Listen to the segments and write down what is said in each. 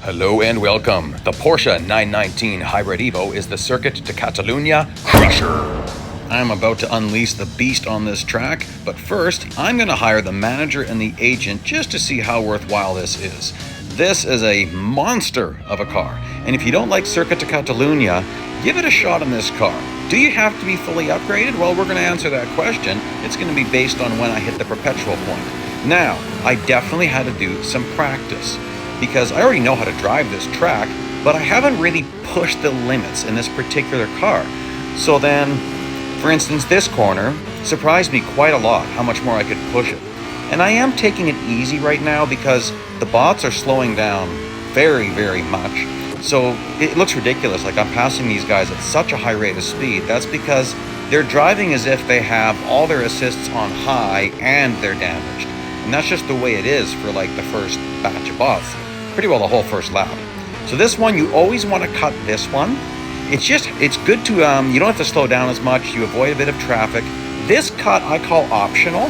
Hello and welcome. The Porsche 919 Hybrid Evo is the circuit to Catalunya crusher. I'm about to unleash the beast on this track, but first, I'm going to hire the manager and the agent just to see how worthwhile this is. This is a monster of a car, and if you don't like Circuit to Catalunya, give it a shot on this car. Do you have to be fully upgraded? Well, we're going to answer that question. It's going to be based on when I hit the perpetual point. Now, I definitely had to do some practice, because I already know how to drive this track, but I haven't really pushed the limits in this particular car. So then, for instance, this corner surprised me quite a lot how much more I could push it. And I am taking it easy right now because the bots are slowing down very, very much. So it looks ridiculous, like I'm passing these guys at such a high rate of speed. That's because they're driving as if they have all their assists on high and they're damaged. And that's just the way it is for like the first batch of bots. Pretty well the whole first lap. So this one, you always want to cut this one. It's good to, you don't have to slow down as much. You avoid a bit of traffic. This cut I call optional.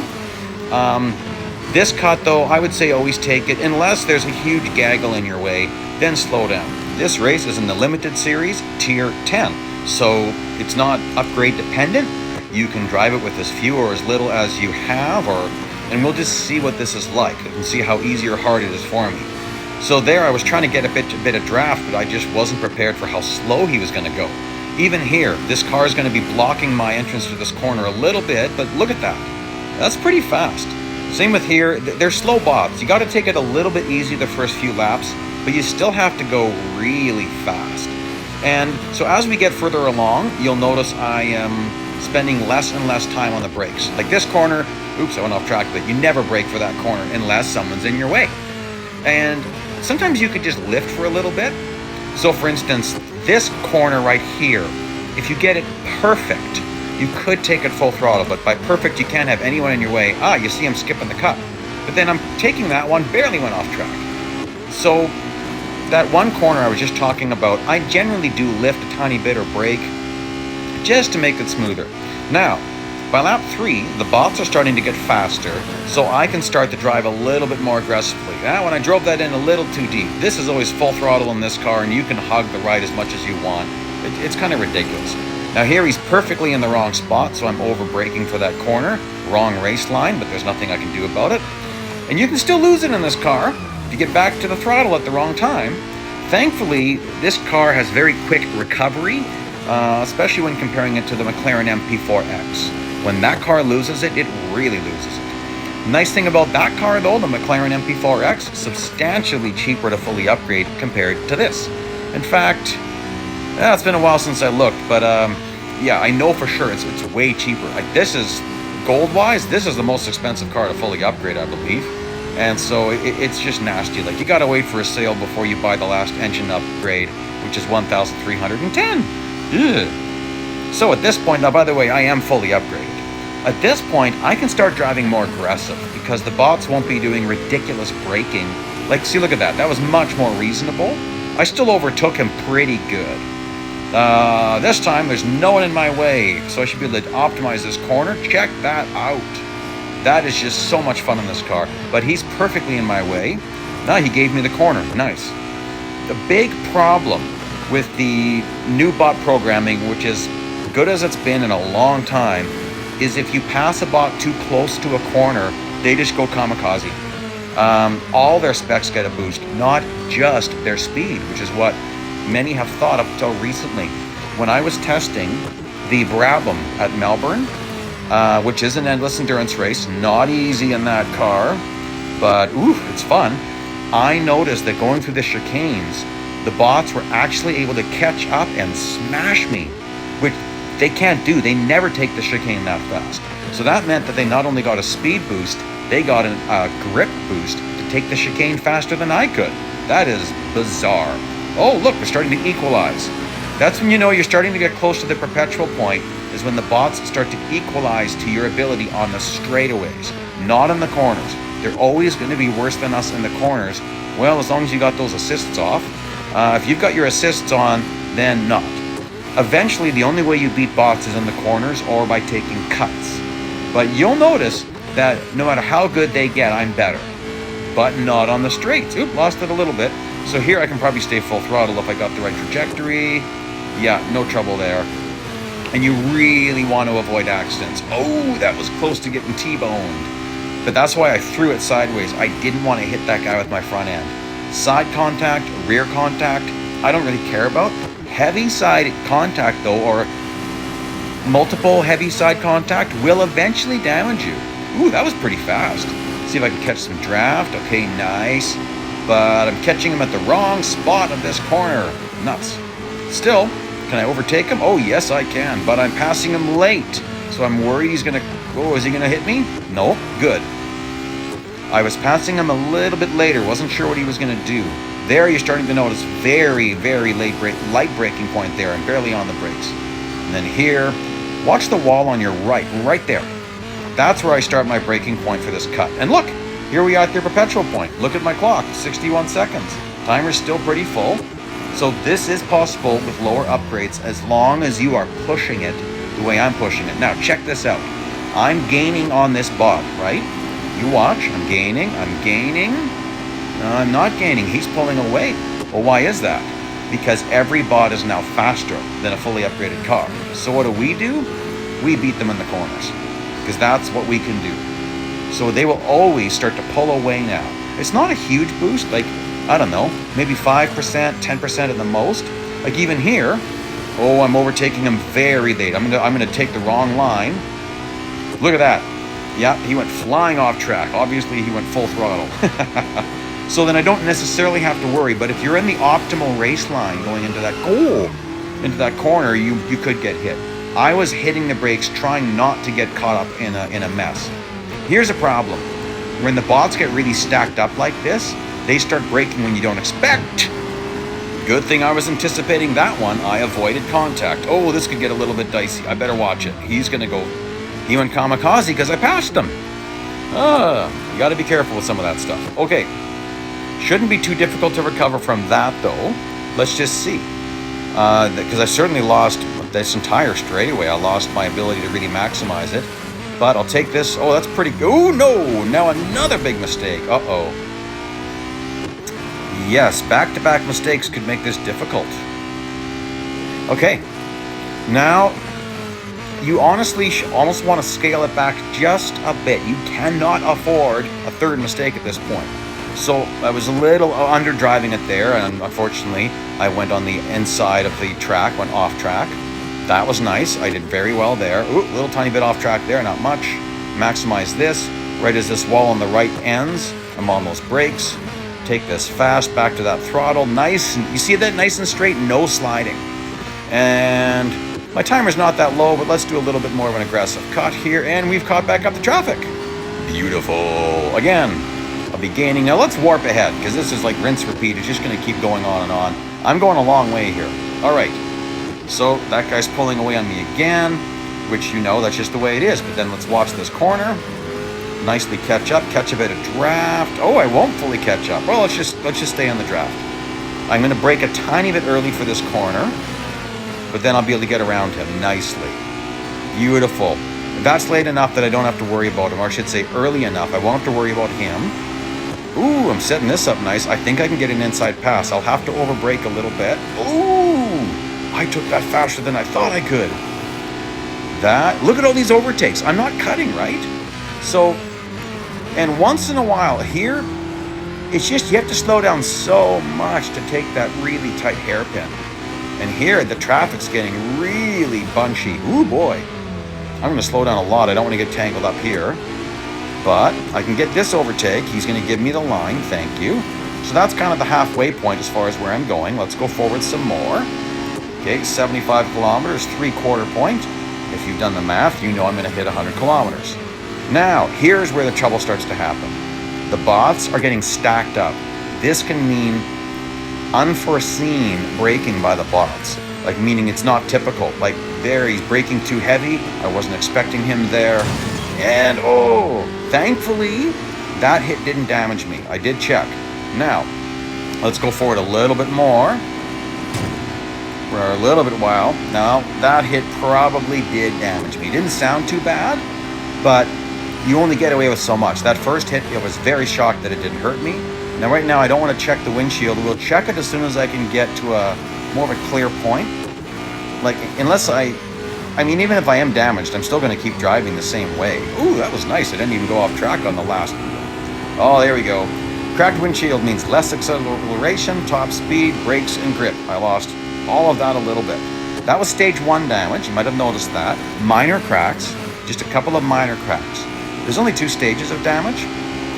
This cut though, I would say always take it unless there's a huge gaggle in your way, then slow down. This race is in the limited series, tier 10. So it's not upgrade dependent. You can drive it with as few or as little as you have, and we'll just see what this is like and see how easy or hard it is for me. So there I was trying to get a bit of draft, but I just wasn't prepared for how slow he was going to go. Even here, this car is going to be blocking my entrance to this corner a little bit, but look at that. That's pretty fast. Same with here, they're slow bots. You got to take it a little bit easy the first few laps, but you still have to go really fast. And so as we get further along, you'll notice I am spending less and less time on the brakes. Like this corner, oops, I went off track, but you never brake for that corner unless someone's in your way. And sometimes you could just lift for a little bit. So for instance, this corner right here, if you get it perfect, you could take it full throttle, but by perfect, you can't have anyone in your way. You see I'm skipping the cut. But then I'm taking that one, barely went off track. So that one corner I was just talking about, I generally do lift a tiny bit or brake just to make it smoother. Now, by lap 3, the bots are starting to get faster, so I can start to drive a little bit more aggressively. Now, when I drove that in a little too deep, this is always full throttle in this car, and you can hug the right as much as you want. It's kind of ridiculous. Now here he's perfectly in the wrong spot, so I'm over braking for that corner. Wrong race line, but there's nothing I can do about it. And you can still lose it in this car if you get back to the throttle at the wrong time. Thankfully, this car has very quick recovery, especially when comparing it to the McLaren MP4X. When that car loses it, it really loses it. Nice thing about that car though, the McLaren MP4X, substantially cheaper to fully upgrade compared to this. In fact, it's been a while since I looked, but yeah, I know for sure it's way cheaper. Like this is, gold-wise, this is the most expensive car to fully upgrade, I believe. And so it's just nasty. Like you gotta wait for a sale before you buy the last engine upgrade, which is $1,310. Ugh. So at this point, now by the way, I am fully upgraded. At this point, I can start driving more aggressive because the bots won't be doing ridiculous braking. Like, see, look at that. That was much more reasonable. I still overtook him pretty good. This time, there's no one in my way, so I should be able to optimize this corner. Check that out. That is just so much fun in this car. But he's perfectly in my way. Now he gave me the corner. Nice. The big problem with the new bot programming, which is good as it's been in a long time, is if you pass a bot too close to a corner, they just go kamikaze. All their specs get a boost, not just their speed, which is what many have thought up until recently. When I was testing the Brabham at Melbourne, which is an endless endurance race, not easy in that car, but it's fun. I noticed that going through the chicanes, the bots were actually able to catch up and smash me, which they can't do. They never take the chicane that fast. So that meant that they not only got a speed boost, they got a grip boost to take the chicane faster than I could. That is bizarre. Oh, look, we're starting to equalize. That's when you know you're starting to get close to the perpetual point, is when the bots start to equalize to your ability on the straightaways, not in the corners. They're always going to be worse than us in the corners. Well, as long as you got those assists off. If you've got your assists on, then not. Eventually, the only way you beat bots is in the corners or by taking cuts. But you'll notice that no matter how good they get, I'm better. But not on the straights. Oop, lost it a little bit. So here I can probably stay full throttle if I got the right trajectory. Yeah, no trouble there. And you really want to avoid accidents. Oh, that was close to getting T-boned. But that's why I threw it sideways. I didn't want to hit that guy with my front end. Side contact, rear contact, I don't really care about. Heavy side contact though, or multiple heavy side contact will eventually damage you. Ooh, that was pretty fast. See if I can catch some draft. Okay, nice. But I'm catching him at the wrong spot of this corner. Nuts. Still, can I overtake him? Oh, yes, I can. But I'm passing him late. So I'm worried he's going to... Oh, is he going to hit me? No? Good. I was passing him a little bit later. Wasn't sure what he was going to do. There, you're starting to notice very, very light braking point there. I'm barely on the brakes. And then here, watch the wall on your right there. That's where I start my braking point for this cut. And look, here we are at the perpetual point. Look at my clock, 61 seconds. Timer's still pretty full. So this is possible with lower upgrades as long as you are pushing it the way I'm pushing it. Now, check this out. I'm gaining on this bot, right? You watch, I'm gaining. No, I'm not gaining, he's pulling away. Well, why is that? Because every bot is now faster than a fully upgraded car. So what do? We beat them in the corners. Because that's what we can do. So they will always start to pull away now. It's not a huge boost, like, I don't know, maybe 5%, 10% at the most. Like even here, oh, I'm overtaking him very late. I'm gonna take the wrong line. Look at that. Yeah, he went flying off track. Obviously, he went full throttle. So then I don't necessarily have to worry, but if you're in the optimal race line going into that corner, you could get hit. I was hitting the brakes trying not to get caught up in a mess. Here's a problem. When the bots get really stacked up like this, they start braking when you don't expect. Good thing I was anticipating that one. I avoided contact. Oh, this could get a little bit dicey. I better watch it. He went kamikaze because I passed him. You got to be careful with some of that stuff. Okay. Shouldn't be too difficult to recover from that, though. Let's just see. Because I certainly lost this entire straightaway. I lost my ability to really maximize it. But I'll take this. Oh, that's pretty good. Oh, no. Now another big mistake. Uh-oh. Yes, back-to-back mistakes could make this difficult. Okay. Now, you honestly almost want to scale it back just a bit. You cannot afford a third mistake at this point. So I was a little under driving it there, and unfortunately I went on the inside of the track, went off track. That was nice. I did very well there. Ooh, a little tiny bit off track there, not much. Maximize this. Right as this wall on the right ends, I'm on those brakes. Take this fast, back to that throttle. Nice, you see that nice and straight, no sliding. And my timer's not that low, but let's do a little bit more of an aggressive cut here, and we've caught back up the traffic. Beautiful. Again, I'll be gaining. Now let's warp ahead, because this is like rinse repeat. It's just going to keep going on and on. I'm going a long way here. All right. So that guy's pulling away on me again, which you know, that's just the way it is. But then let's watch this corner. Nicely catch up, catch a bit of draft. Oh, I won't fully catch up. Well, let's just stay on the draft. I'm going to brake a tiny bit early for this corner, but then I'll be able to get around him nicely. Beautiful. That's late enough that I don't have to worry about him, or I should say early enough. I won't have to worry about him. Ooh, I'm setting this up nice. I think I can get an inside pass. I'll have to overbrake a little bit. Ooh, I took that faster than I thought I could. Look at all these overtakes. I'm not cutting, right? So, and once in a while here, it's just you have to slow down so much to take that really tight hairpin. And here, the traffic's getting really bunchy. Ooh, boy. I'm going to slow down a lot. I don't want to get tangled up here. But I can get this overtake. He's going to give me the line. Thank you. So that's kind of the halfway point as far as where I'm going. Let's go forward some more. Okay, 75 kilometers, 3/4 point. If you've done the math, you know I'm going to hit 100 kilometers. Now, here's where the trouble starts to happen. The bots are getting stacked up. This can mean unforeseen braking by the bots. Like, meaning it's not typical. Like, there, he's braking too heavy. I wasn't expecting him there. And, oh, thankfully, that hit didn't damage me. I did check. Now, let's go forward a little bit more. For a little bit while. Now, that hit probably did damage me. It didn't sound too bad, but you only get away with so much. That first hit, I was very shocked that it didn't hurt me. Now right now I don't want to check the windshield. We'll check it as soon as I can get to a more of a clear point. Like, unless I mean, even if I am damaged, I'm still going to keep driving the same way. Ooh, that was nice. I didn't even go off track on the last. Oh, there we go. Cracked windshield means less acceleration, top speed, brakes, and grip. I lost all of that a little bit. That was stage 1 damage. You might have noticed that. Minor cracks, just a couple of minor cracks. There's only 2 stages of damage.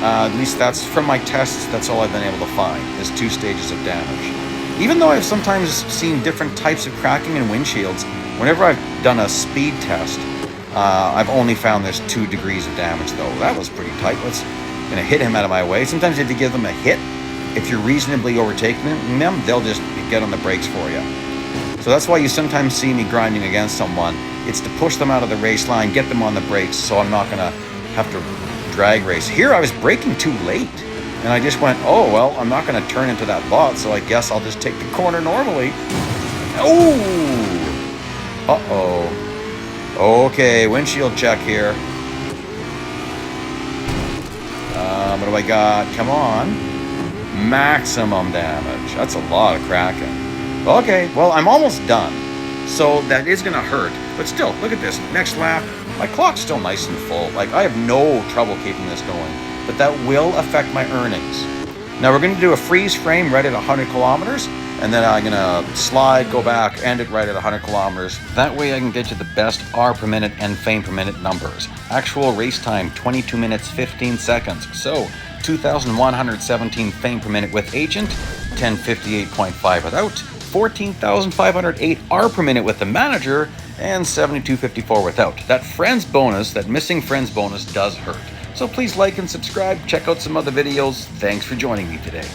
At least that's from my tests. That's all I've been able to find is 2 stages of damage. Even though I've sometimes seen different types of cracking in windshields, whenever I've done a speed test, I've only found there's 2 degrees of damage though. That was pretty tight. Let's gonna hit him out of my way. Sometimes you have to give them a hit. If you're reasonably overtaking them, they'll just get on the brakes for you. So that's why you sometimes see me grinding against someone. It's to push them out of the race line, get them on the brakes, so I'm not gonna have to drag race. Here I was braking too late. And I just went, oh, well, I'm not going to turn into that bot, so I guess I'll just take the corner normally. Oh! Uh-oh. Okay, windshield check here. What do I got? Come on. Maximum damage. That's a lot of cracking. Okay, well, I'm almost done. So that is going to hurt. But still, look at this. Next lap, my clock's still nice and full. Like, I have no trouble keeping this going. But that will affect my earnings. Now we're going to do a freeze frame right at 100 kilometers, and then I'm going to slide, go back, end it right at 100 kilometers. That way I can get you the best R per minute and frame per minute numbers. Actual race time, 22 minutes, 15 seconds. So, 2,117 frame per minute with agent, 1058.5 without, 14,508 R per minute with the manager, and 7254 without. That friends bonus, that missing friends bonus does hurt. So please like and subscribe, check out some other videos. Thanks for joining me today.